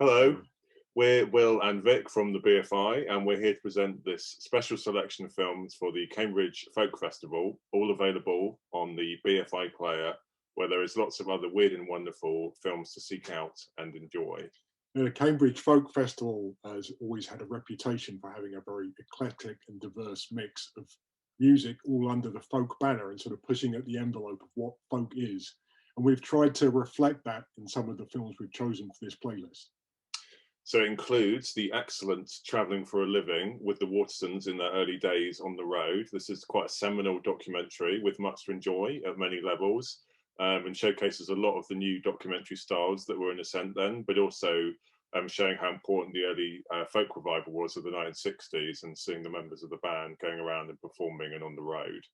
Hello, we're Will and Vic from the BFI, and we're here to present this special selection of films for the Cambridge Folk Festival, all available on the BFI player, where there is lots of other weird and wonderful films to seek out and enjoy. The Cambridge Folk Festival has always had a reputation for having a very eclectic and diverse mix of music, all under the folk banner and sort of pushing at the envelope of what folk is. And we've tried to reflect that in some of the films we've chosen for this playlist. So it includes the excellent Travelling for a Living with the Watersons in their early days on the road. This is quite a seminal documentary with much to enjoy at many levels, and showcases a lot of the new documentary styles that were in ascent then, but also showing how important the early folk revival was of the 1960s and seeing the members of the band going around and performing and on the road.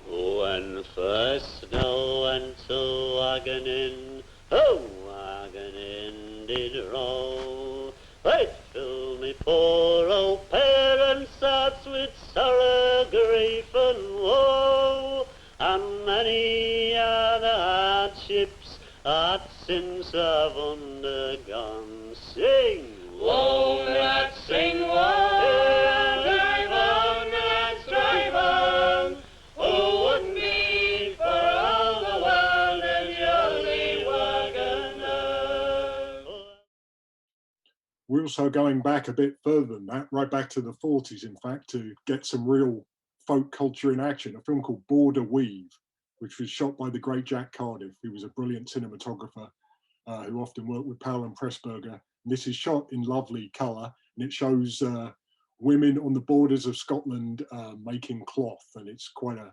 When first snow went to Wagonin, oh, Wagonin did roll, it filled me poor old parents' hearts with sorrow, grief and woe, and many other hardships I'd since have undergone. Sing, woe, lads, sing, woe, drive on, lads, drive on. Who wouldn't be for all the world a jolly wagoner? We're also going back a bit further than that, right back to the 40s, in fact, to get some real folk culture in action. A film called Border Weave, which was shot by the great Jack Cardiff, who was a brilliant cinematographer who often worked with Powell and Pressburger. And this is shot in lovely colour, and it shows women on the borders of Scotland making cloth, and it's quite a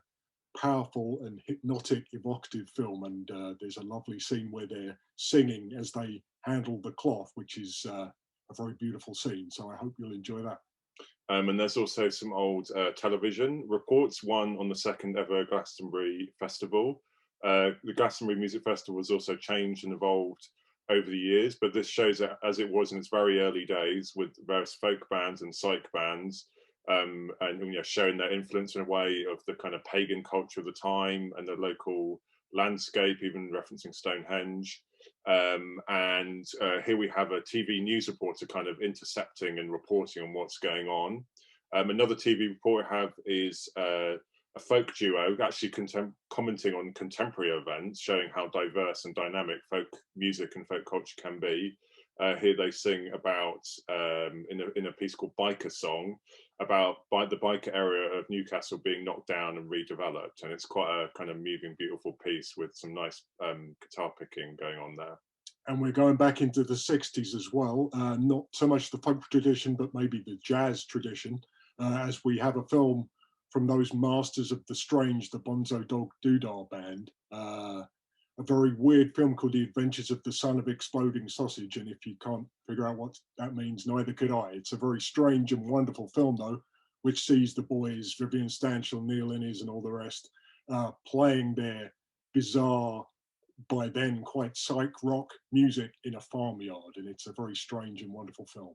powerful and hypnotic, evocative film. And there's a lovely scene where they're singing as they handle the cloth, which is a very beautiful scene. So I hope you'll enjoy that. And there's also some old television reports, one on the second ever Glastonbury Festival. The Glastonbury Music Festival has also changed and evolved over the years, but this shows it as it was in its very early days with various folk bands and psych bands, and showing their influence in a way of the kind of pagan culture of the time and the local landscape, even referencing Stonehenge. And here we have a TV news reporter kind of intercepting and reporting on what's going on. Another TV report I have is a folk duo actually commenting on contemporary events, showing how diverse and dynamic folk music and folk culture can be. Here they sing about, in a piece called Byker Song, about the biker area of Newcastle being knocked down and redeveloped. And it's quite a kind of moving, beautiful piece with some nice guitar picking going on there. And we're going back into the 60s as well, not so much the folk tradition, but maybe the jazz tradition, as we have a film from those masters of the strange, the Bonzo Dog Doodah Band, a very weird film called The Adventures of the Son of Exploding Sausage. And if you can't figure out what that means, neither could I. It's a very strange and wonderful film, though, which sees the boys, Vivian Stanshall, Neil Innes, and all the rest, playing their bizarre, by then quite psych rock music in a farmyard. And it's a very strange and wonderful film.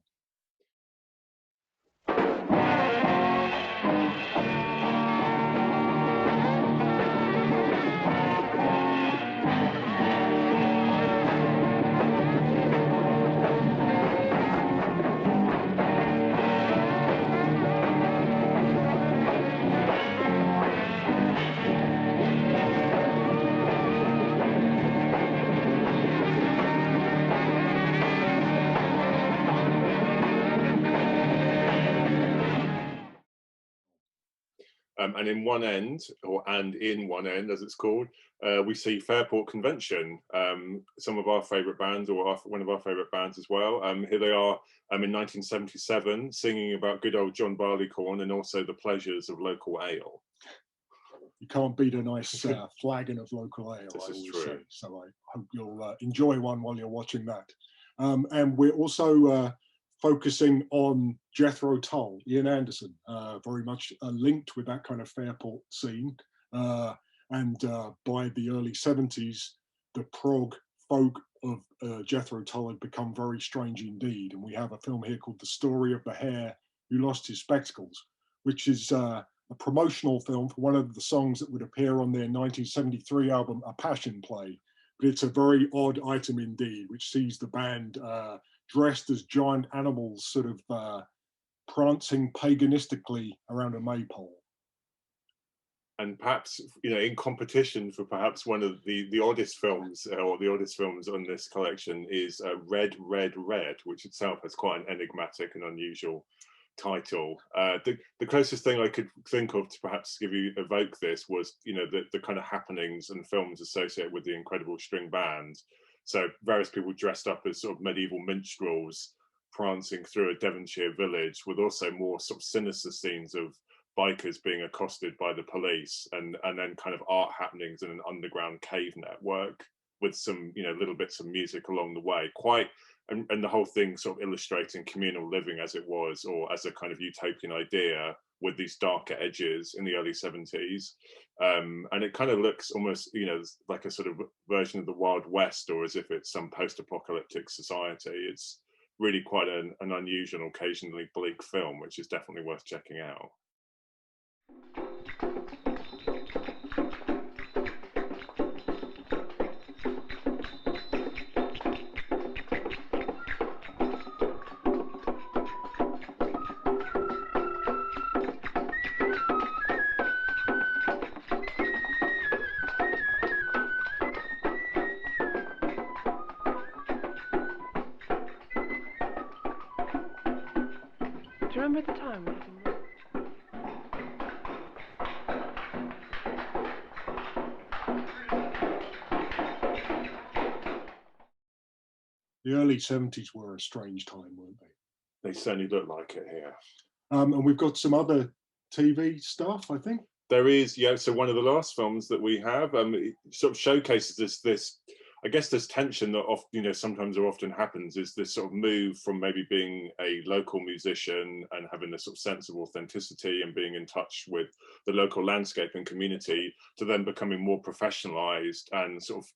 And in one end, in one end, as it's called, we see Fairport Convention, some of our favourite bands, or one of our favourite bands as well. Here they are in 1977, singing about good old John Barleycorn and also the pleasures of local ale. You can't beat a nice flagon of local ale, This I is always true. say. So I hope you'll enjoy one while you're watching that. And we're also focusing on Jethro Tull, Ian Anderson, very much linked with that kind of Fairport scene. And by the early 70s, the prog folk of Jethro Tull had become very strange indeed. And we have a film here called The Story of the Hare Who Lost His Spectacles, which is a promotional film for one of the songs that would appear on their 1973 album, A Passion Play, but it's a very odd item indeed, which sees the band dressed as giant animals, sort of prancing paganistically around a maypole. And perhaps, you know, in competition for perhaps one of the oddest films, or the oddest films on this collection, is Red, Red, Red, which itself has quite an enigmatic and unusual title. The closest thing I could think of to perhaps evoke this was, you know, the kind of happenings and films associated with the Incredible String Band. So various people dressed up as sort of medieval minstrels prancing through a Devonshire village, with also more sort of sinister scenes of bikers being accosted by the police, and then kind of art happenings in an underground cave network with some, you know, little bits of music along the way. And the whole thing sort of illustrating communal living as it was, or as a kind of utopian idea, with these darker edges in the early 70s. And it kind of looks almost, you know, like a sort of version of the Wild West, or as if it's some post-apocalyptic society. It's really quite an unusual and occasionally bleak film, which is definitely worth checking out. Do you remember the time? The early 70s were a strange time, weren't they? They certainly look like it here. And we've got some other TV stuff, I think. There is, yeah. So one of the last films that we have, it sort of showcases this. I guess this tension that often, you know, sometimes or often happens, is this sort of move from maybe being a local musician and having this sort of sense of authenticity and being in touch with the local landscape and community, to then becoming more professionalized and sort of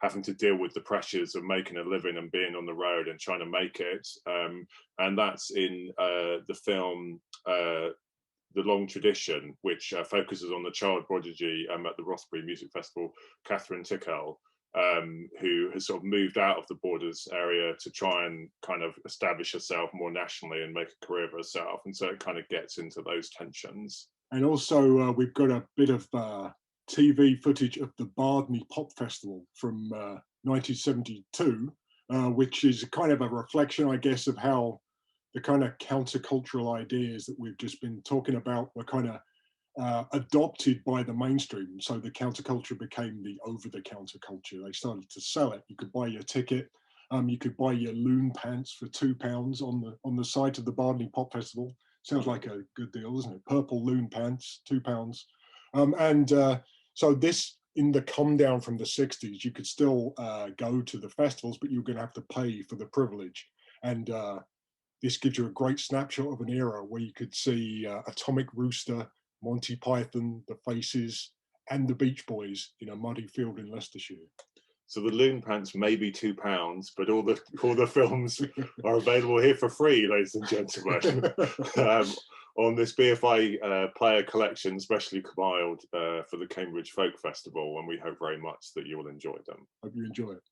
having to deal with the pressures of making a living and being on the road and trying to make it. And that's in the film The Long Tradition, which focuses on the child prodigy at the Rothbury Music Festival, Catherine Tickell, who has sort of moved out of the Borders area to try and kind of establish herself more nationally and make a career for herself. And so it kind of gets into those tensions. And also we've got a bit of TV footage of the Bardney Pop Festival from 1972, which is kind of a reflection, I guess, of how the kind of countercultural ideas that we've just been talking about were kind of adopted by the mainstream. So the counterculture became the over-the-counter culture. They started to sell it. You could buy your ticket. You could buy your loon pants for £2 on the site of the Bardney Pop Festival. Sounds like a good deal, doesn't it? Purple loon pants, £2. So this, in the come down from the 60s, you could still go to the festivals, but you're going to have to pay for the privilege. And this gives you a great snapshot of an era where you could see Atomic Rooster, Monty Python, The Faces, and the Beach Boys in a muddy field in Leicestershire. So the loon pants may be £2, but all the films are available here for free, ladies and gentlemen, on this BFI player collection, specially compiled for the Cambridge Folk Festival, and we hope very much that you will enjoy them. Hope you enjoy it.